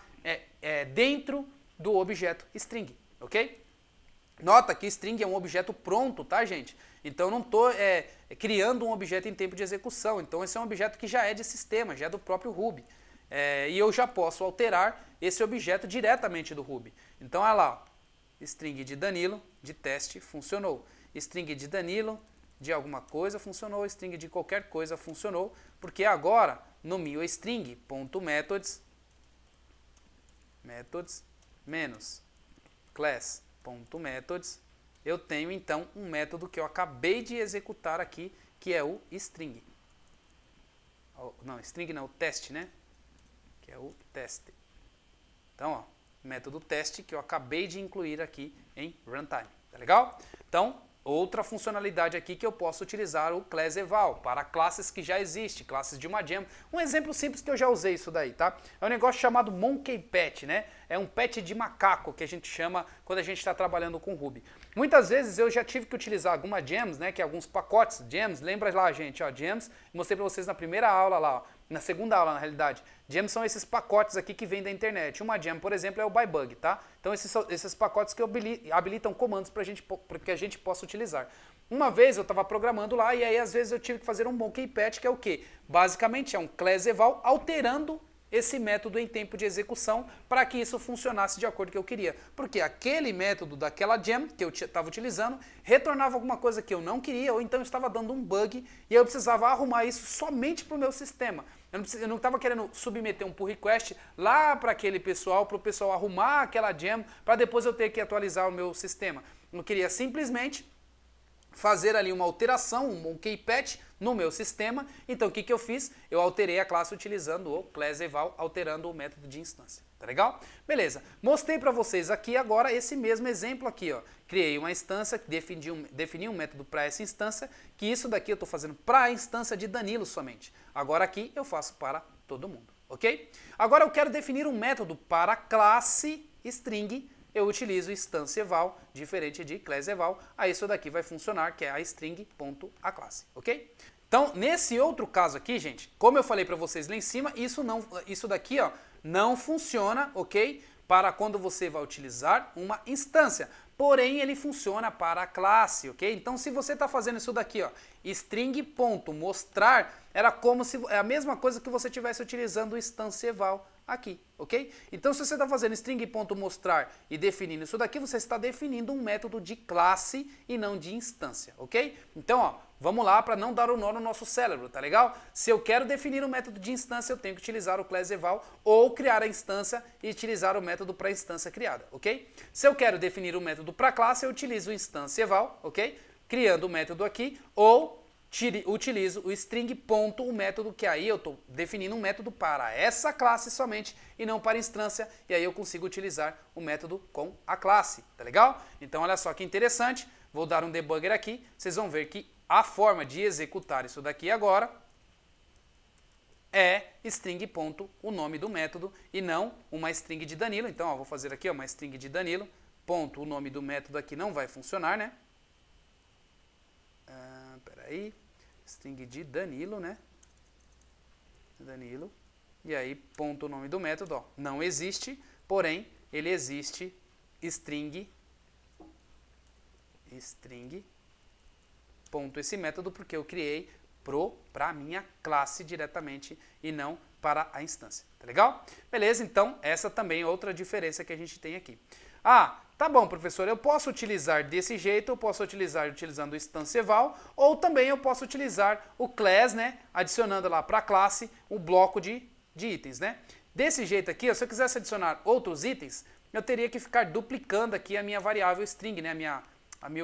dentro do objeto string, ok? Nota que string é um objeto pronto, tá, gente? Então eu não estou criando um objeto em tempo de execução. Então esse é um objeto que já é de sistema, já é do próprio Ruby. E eu já posso alterar esse objeto diretamente do Ruby. Então olha lá, ó, string de Danilo, de teste, funcionou. String de Danilo, de alguma coisa, funcionou. String de qualquer coisa, funcionou. Porque agora, no meu string.methods, menos class.methods, eu tenho então um método que eu acabei de executar aqui, que é o string. Não, string não, o teste, né? Que é o teste. Então, ó, método teste que eu acabei de incluir aqui em runtime. Tá legal? Então, outra funcionalidade aqui que eu posso utilizar o class eval para classes que já existem, classes de uma gem. Um exemplo simples que eu já usei isso daí, tá? É um negócio chamado monkey pet, né? É um pet de macaco que a gente chama quando a gente está trabalhando com Ruby. Muitas vezes eu já tive que utilizar alguma gems, né? Que é alguns pacotes gems. Lembra lá, gente, ó, gems. Mostrei para vocês na primeira aula lá, ó, na segunda aula, na realidade. Gems são esses pacotes aqui que vêm da internet. Uma gem, por exemplo, é o bybug, tá? Então esses pacotes que habilitam comandos para que a gente possa utilizar. Uma vez eu estava programando lá e aí às vezes eu tive que fazer um monkey pet, que é o quê? Basicamente é um class eval alterando esse método em tempo de execução para que isso funcionasse de acordo com o que eu queria. Porque aquele método daquela gem que eu estava utilizando retornava alguma coisa que eu não queria, ou então estava dando um bug e eu precisava arrumar isso somente para o meu sistema. Eu não estava querendo submeter um pull request lá para aquele pessoal, para o pessoal arrumar aquela gem para depois eu ter que atualizar o meu sistema. Eu queria simplesmente fazer ali uma alteração, um monkey patch no meu sistema. Então o que eu fiz? Eu alterei a classe utilizando o class eval, alterando o método de instância. Tá tá legal? Beleza, mostrei para vocês aqui agora esse mesmo exemplo aqui, ó. Criei uma instância, defini um método para essa instância, que isso daqui eu estou fazendo para a instância de Danilo somente. Agora aqui eu faço para todo mundo, ok? Agora eu quero definir um método para a classe string, eu utilizo instância eval, diferente de class eval, aí isso daqui vai funcionar, que é a string.aclasse, ok? Então, nesse outro caso aqui, gente, como eu falei para vocês lá em cima, isso daqui, ó, não funciona, ok? Para quando você vai utilizar uma instância. Porém, ele funciona para a classe, ok? Então, se você está fazendo isso daqui, ó, string.mostrar, era como se é a mesma coisa que você estivesse utilizando o instância eval aqui, ok? Então, se você está fazendo string.mostrar e definindo isso daqui, você está definindo um método de classe e não de instância, ok? Então, ó, vamos lá para não dar o nó no nosso cérebro, tá legal? Se eu quero definir um método de instância, eu tenho que utilizar o class eval ou criar a instância e utilizar o método para a instância criada, ok? Se eu quero definir um método para a classe, eu utilizo o instância eval, ok? Criando o método aqui, ou utilizo o string ponto, o método que aí eu estou definindo um método para essa classe somente e não para a instância, e aí eu consigo utilizar o método com a classe, tá legal? Então olha só que interessante, vou dar um debugger aqui, vocês vão ver que a forma de executar isso daqui agora é string ponto, o nome do método, e não uma string de Danilo. Então, ó, vou fazer aqui ó, uma string de Danilo, ponto, o nome do método aqui não vai funcionar, né? Peraí, string de Danilo, né? Danilo, e aí ponto, o nome do método, ó, não existe, porém, ele existe string ponto esse método porque eu criei para a minha classe diretamente e não para a instância, tá legal? Beleza, então essa também é outra diferença que a gente tem aqui. Ah, tá bom, professor, eu posso utilizar desse jeito, eu posso utilizar utilizando o instância eval, ou também eu posso utilizar o class, né, adicionando lá para a classe um bloco de itens, né? Desse jeito aqui, se eu quisesse adicionar outros itens, eu teria que ficar duplicando aqui a minha variável string, né,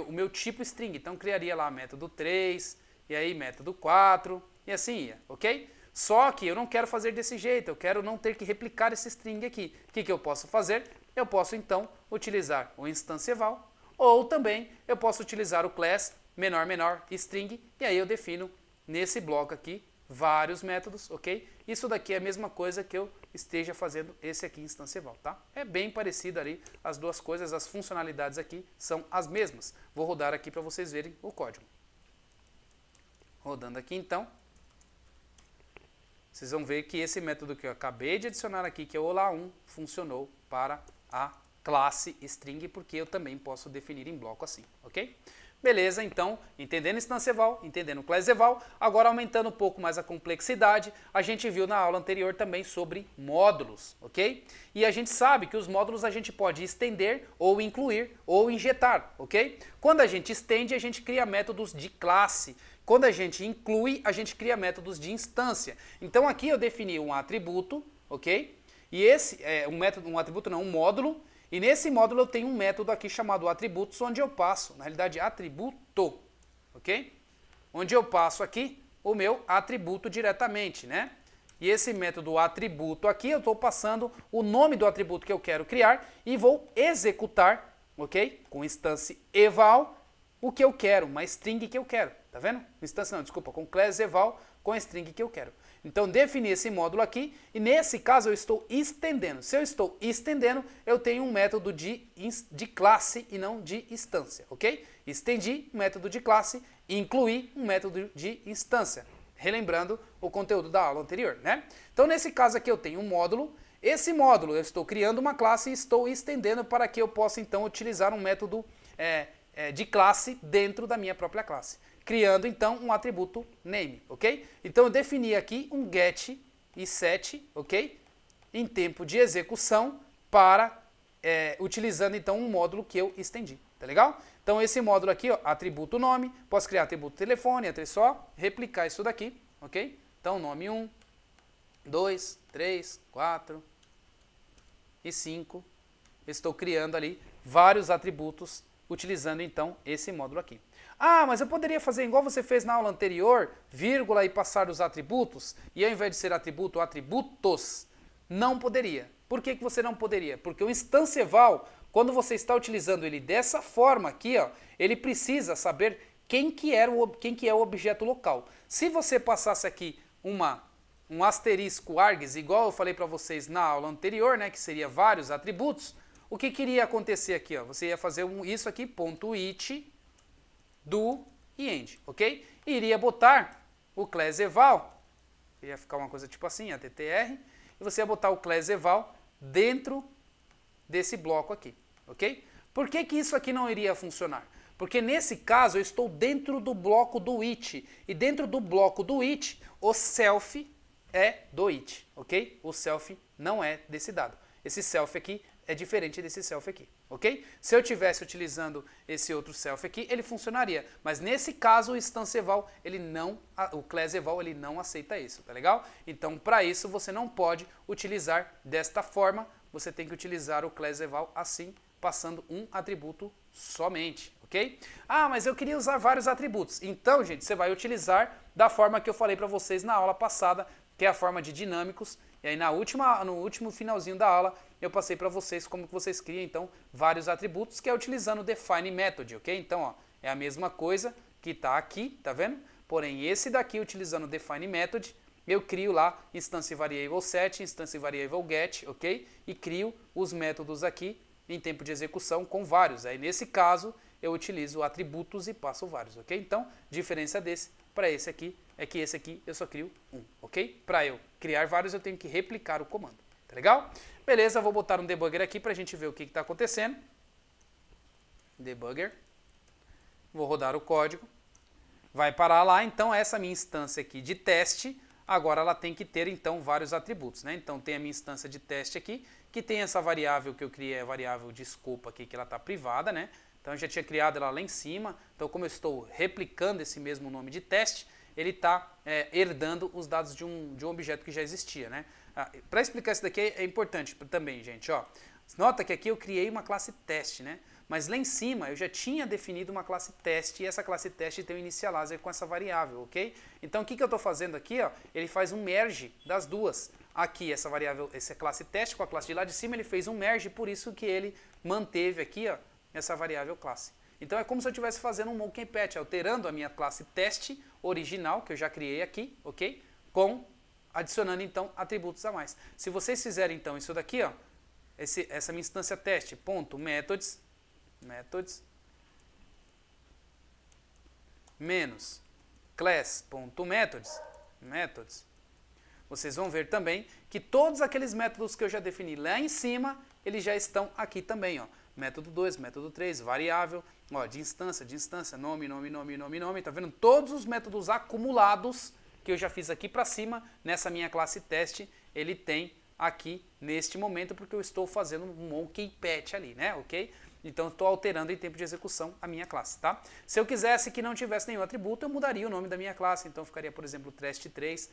o meu tipo string. Então, criaria lá método 3, e aí método 4, e assim ia, ok? Só que eu não quero fazer desse jeito, eu quero não ter que replicar esse string aqui. O que eu posso fazer? Eu posso, então, utilizar o instância eval, ou também eu posso utilizar o class menor string, e aí eu defino nesse bloco aqui vários métodos, ok? Isso daqui é a mesma coisa que eu esteja fazendo esse aqui instância eval, tá? É bem parecido ali, as duas coisas, as funcionalidades aqui são as mesmas. Vou rodar aqui para vocês verem o código. Rodando aqui então, vocês vão ver que esse método que eu acabei de adicionar aqui, que é o olá1, funcionou para a classe string, porque eu também posso definir em bloco assim, ok? Beleza, então, entendendo instância eval, entendendo class eval, agora aumentando um pouco mais a complexidade, a gente viu na aula anterior também sobre módulos, ok? E a gente sabe que os módulos a gente pode estender, ou incluir, ou injetar, ok? Quando a gente estende, a gente cria métodos de classe. Quando a gente inclui, a gente cria métodos de instância. Então aqui eu defini um atributo, ok? E esse é um módulo. E nesse módulo eu tenho um método aqui chamado atributos, onde eu passo, na realidade, atributo, ok? Onde eu passo aqui o meu atributo diretamente, né? E esse método atributo aqui, eu estou passando o nome do atributo que eu quero criar e vou executar, ok? Com instância eval, o que eu quero, uma string que eu quero, tá vendo? Instância não, desculpa, com class eval, com a string que eu quero. Então, defini esse módulo aqui, e nesse caso eu estou estendendo. Se eu estou estendendo, eu tenho um método de classe e não de instância, ok? Estendi um método de classe e incluí um método de instância, relembrando o conteúdo da aula anterior, né? Então, nesse caso aqui eu tenho um módulo. Esse módulo eu estou criando uma classe e estou estendendo para que eu possa, então, utilizar um método de classe dentro da minha própria classe, criando então um atributo name, ok? Então eu defini aqui um get e set, ok? Em tempo de execução para utilizando então um módulo que eu estendi, tá legal? Então esse módulo aqui, ó, atributo nome, posso criar atributo telefone, só replicar isso daqui, ok? Então nome 1, 2, 3, 4 e 5, estou criando ali vários atributos utilizando então esse módulo aqui. Ah, mas eu poderia fazer igual você fez na aula anterior, vírgula e passar os atributos, e ao invés de ser atributo, atributos? Não poderia, Por que você não poderia? Porque o instância eval, quando você está utilizando ele dessa forma aqui, ó, ele precisa saber quem que é o objeto local. Se você passasse aqui um asterisco args, igual eu falei para vocês na aula anterior, né, que seria vários atributos, o que iria acontecer aqui? Ó? Você ia fazer isso aqui, ponto .it, do e end, ok? E iria botar o class eval, ia ficar uma coisa tipo assim, attr, e você ia botar o class eval dentro desse bloco aqui, ok? Por que isso aqui não iria funcionar? Porque nesse caso eu estou dentro do bloco do it, e dentro do bloco do it, o self é do it, ok? O self não é desse dado. Esse self aqui é diferente desse self aqui, ok? Se eu estivesse utilizando esse outro self aqui, ele funcionaria, mas nesse caso o instance eval, o class eval, ele não aceita isso, tá legal? Então, para isso, você não pode utilizar desta forma, você tem que utilizar o class eval assim, passando um atributo somente, ok? Ah, mas eu queria usar vários atributos. Então, gente, você vai utilizar da forma que eu falei para vocês na aula passada, que é a forma de dinâmicos. E aí no último finalzinho da aula, eu passei para vocês como que vocês criam, então, vários atributos, que é utilizando o define method, ok? Então, ó, é a mesma coisa que está aqui, tá vendo? Porém, esse daqui, utilizando o define method, eu crio lá instance variable set, instance variable get, ok? E crio os métodos aqui em tempo de execução com vários. Aí, nesse caso, eu utilizo atributos e passo vários, ok? Então, diferença desse para esse aqui é que esse aqui eu só crio um, ok? Para eu criar vários, eu tenho que replicar o comando, tá legal? Beleza, vou botar um debugger aqui para a gente ver o que está acontecendo. Debugger. Vou rodar o código. Vai parar lá, então essa minha instância aqui de teste, agora ela tem que ter então vários atributos, né? Então tem a minha instância de teste aqui, que tem essa variável que eu criei, a variável de escopo aqui, que ela está privada, né? Então eu já tinha criado ela lá em cima, então como eu estou replicando esse mesmo nome de teste, ele está herdando os dados de um objeto que já existia, né? Para explicar isso daqui é importante também, gente, ó. Nota que aqui eu criei uma classe teste, né? Mas lá em cima eu já tinha definido uma classe teste e essa classe teste tem o initializer com essa variável, ok? Então o que eu estou fazendo aqui, ó? Ele faz um merge das duas. Aqui essa variável, essa classe teste com a classe de lá de cima, ele fez um merge, por isso que ele manteve aqui, ó, essa variável classe. Então é como se eu estivesse fazendo um monkey patch, alterando a minha classe teste original, que eu já criei aqui, ok? Adicionando então atributos a mais. Se vocês fizerem então isso daqui, ó, essa minha instância teste, ponto methods, menos class.methods, vocês vão ver também que todos aqueles métodos que eu já defini lá em cima, eles já estão aqui também, ó. Método 2, método 3, variável, ó, de instância, nome, tá vendo? Todos os métodos acumulados que eu já fiz aqui para cima, nessa minha classe teste, ele tem aqui neste momento, porque eu estou fazendo um monkey patch ali, né, ok? Então, eu estou alterando em tempo de execução a minha classe, tá? Se eu quisesse que não tivesse nenhum atributo, eu mudaria o nome da minha classe. Então, ficaria, por exemplo, teste 3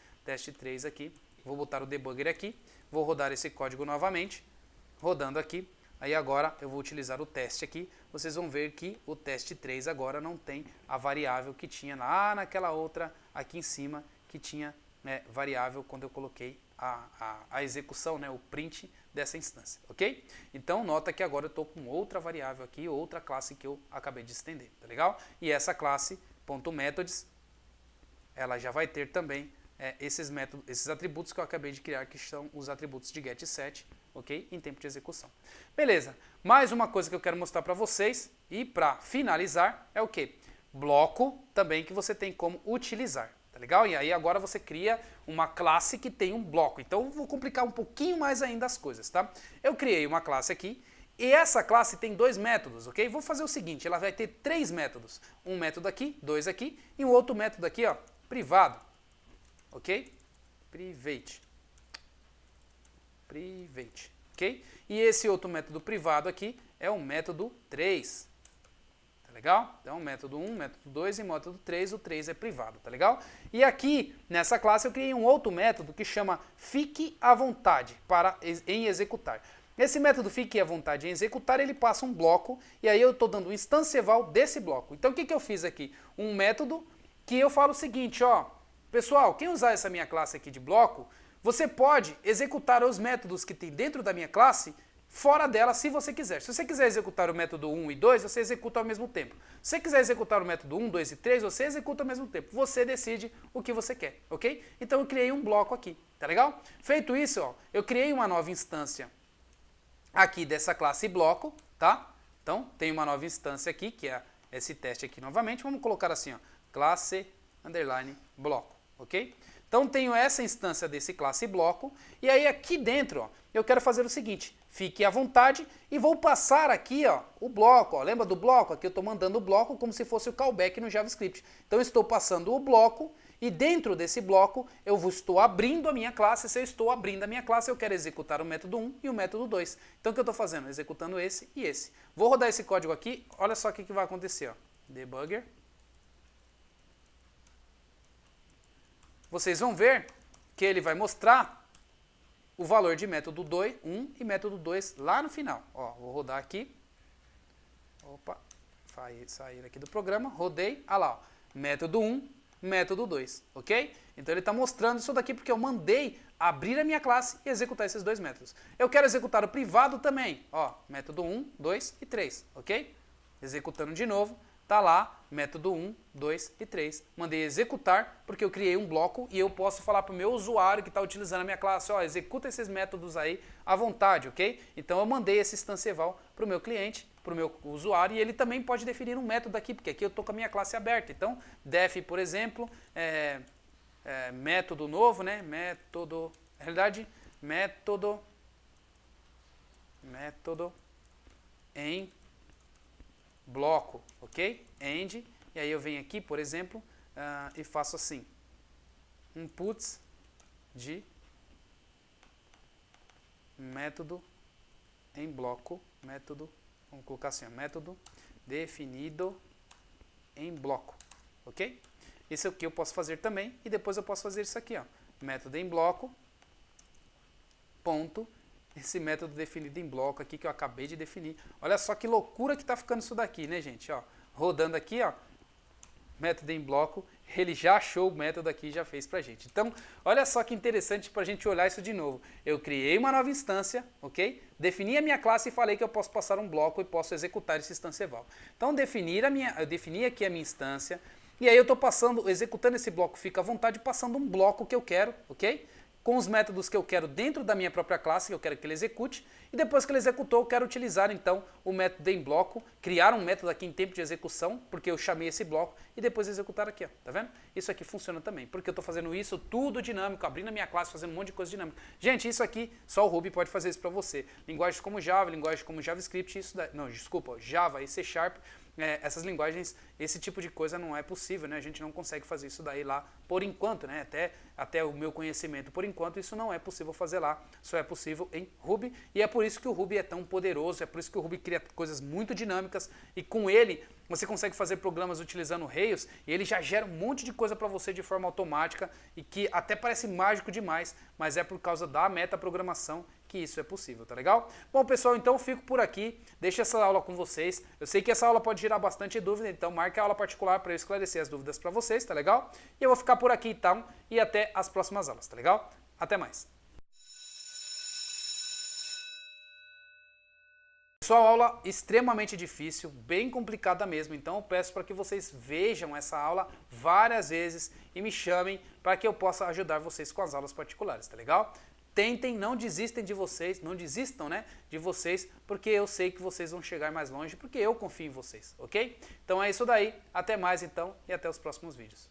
aqui. Vou botar o debugger aqui, vou rodar esse código novamente, rodando aqui. Aí agora eu vou utilizar o teste aqui. Vocês vão ver que o teste 3 agora não tem a variável que tinha lá naquela outra aqui em cima, que tinha variável quando eu coloquei a execução, né, o print dessa instância, ok? Então nota que agora eu estou com outra variável aqui, outra classe que eu acabei de estender, tá legal? E essa classe, .methods, ela já vai ter também esses atributos que eu acabei de criar, que são os atributos de get e set, ok? Em tempo de execução. Beleza, mais uma coisa que eu quero mostrar para vocês, e para finalizar, é o que? Bloco também que você tem como utilizar. Tá legal? E aí agora você cria uma classe que tem um bloco. Então eu vou complicar um pouquinho mais ainda as coisas, tá? Eu criei uma classe aqui e essa classe tem dois métodos, ok? Vou fazer o seguinte, ela vai ter 3 métodos. Um método aqui, 2 aqui e um outro método aqui, ó, privado. Ok? Private, ok? E esse outro método privado aqui é o método 3. Legal? Então, método 1, método 2 e método 3, o 3 é privado, tá legal? E aqui, nessa classe, eu criei um outro método que chama fique à vontade em executar. Esse método fique à vontade em executar, ele passa um bloco, e aí eu estou dando um instância eval desse bloco. Então, o que eu fiz aqui? Um método que eu falo o seguinte, ó, pessoal, quem usar essa minha classe aqui de bloco, Você pode executar os métodos que tem dentro da minha classe fora dela, se você quiser. Se você quiser executar o método 1 e 2, você executa ao mesmo tempo. Se você quiser executar o método 1, 2 e 3, você executa ao mesmo tempo. Você decide o que você quer, ok? Então eu criei um bloco aqui, tá legal? Feito isso, ó, eu criei uma nova instância aqui dessa classe bloco, tá? Então tem uma nova instância aqui, que é esse teste aqui novamente. Vamos colocar assim, ó, classe underline bloco, ok? Então tenho essa instância desse classe bloco, e aí aqui dentro, ó, eu quero fazer o seguinte, fique à vontade e vou passar aqui, ó, o bloco, ó, lembra do bloco? Aqui eu estou mandando o bloco como se fosse o callback no JavaScript. Então eu estou passando o bloco e dentro desse bloco eu estou abrindo a minha classe. Se eu estou abrindo a minha classe, eu quero executar o método 1 e o método 2. Então o que eu estou fazendo? Executando esse e esse. Vou rodar esse código aqui, olha só o que vai acontecer, ó. Debugger. Vocês vão ver que ele vai mostrar o valor de método 2, 1 e método 2 lá no final. Ó, vou rodar aqui. Opa, sair aqui do programa, rodei, olha lá, ó, método 1, método 2, ok? Então ele está mostrando isso daqui porque eu mandei abrir a minha classe e executar esses dois métodos. Eu quero executar o privado também, ó, método 1, 2 e 3, ok? Executando de novo. Tá lá, método 1, 2 e 3. Mandei executar, porque eu criei um bloco e eu posso falar para o meu usuário que está utilizando a minha classe, ó, executa esses métodos aí à vontade, ok? Então eu mandei esse instância eval para o meu cliente, para o meu usuário, e ele também pode definir um método aqui, porque aqui eu estou com a minha classe aberta. Então, def, por exemplo, método novo, né? Método, na realidade, método em bloco, ok? End, e aí eu venho aqui, por exemplo, e faço assim, inputs de método em bloco, método, vamos colocar assim, ó, método definido em bloco, ok? Isso aqui eu posso fazer também, e depois eu posso fazer isso aqui, ó, método em bloco, ponto, esse método definido em bloco aqui que eu acabei de definir. Olha só que loucura que tá ficando isso daqui, né, gente? Ó, rodando aqui, ó, método em bloco, ele já achou o método aqui e já fez pra gente. Então, olha só que interessante pra gente olhar isso de novo. Eu criei uma nova instância, ok? Defini a minha classe e falei que eu posso passar um bloco e posso executar esse instância eval. Então, eu defini aqui a minha instância, e aí eu tô executando esse bloco, fica à vontade, passando um bloco que eu quero, ok? Com os métodos que eu quero dentro da minha própria classe, que eu quero que ele execute, e depois que ele executou, eu quero utilizar então o método em bloco, criar um método aqui em tempo de execução, porque eu chamei esse bloco, e depois executar aqui, ó, tá vendo? Isso aqui funciona também, porque eu estou fazendo isso tudo dinâmico, abrindo a minha classe, fazendo um monte de coisa dinâmica. Gente, isso aqui, só o Ruby pode fazer isso para você. Linguagens como Java, linguagens como JavaScript, Java e C Sharp, essas linguagens, esse tipo de coisa não é possível, né? A gente não consegue fazer isso daí lá por enquanto, né? Até o meu conhecimento, por enquanto, isso não é possível fazer lá, só é possível em Ruby, e é por isso que o Ruby é tão poderoso, é por isso que o Ruby cria coisas muito dinâmicas, e com ele você consegue fazer programas utilizando Rails, e ele já gera um monte de coisa para você de forma automática, e que até parece mágico demais, mas é por causa da metaprogramação que isso é possível, tá legal? Bom, pessoal, então eu fico por aqui, deixo essa aula com vocês. Eu sei que essa aula pode gerar bastante dúvida, então marque a aula particular para eu esclarecer as dúvidas para vocês, tá legal? E eu vou ficar por aqui então, e até as próximas aulas, tá legal? Até mais! Pessoal, aula extremamente difícil, bem complicada mesmo, então eu peço para que vocês vejam essa aula várias vezes e me chamem para que eu possa ajudar vocês com as aulas particulares, tá legal? Tentem, não desistem de vocês, não desistam, né, de vocês, porque eu sei que vocês vão chegar mais longe, porque eu confio em vocês, ok? Então é isso daí, até mais então e até os próximos vídeos.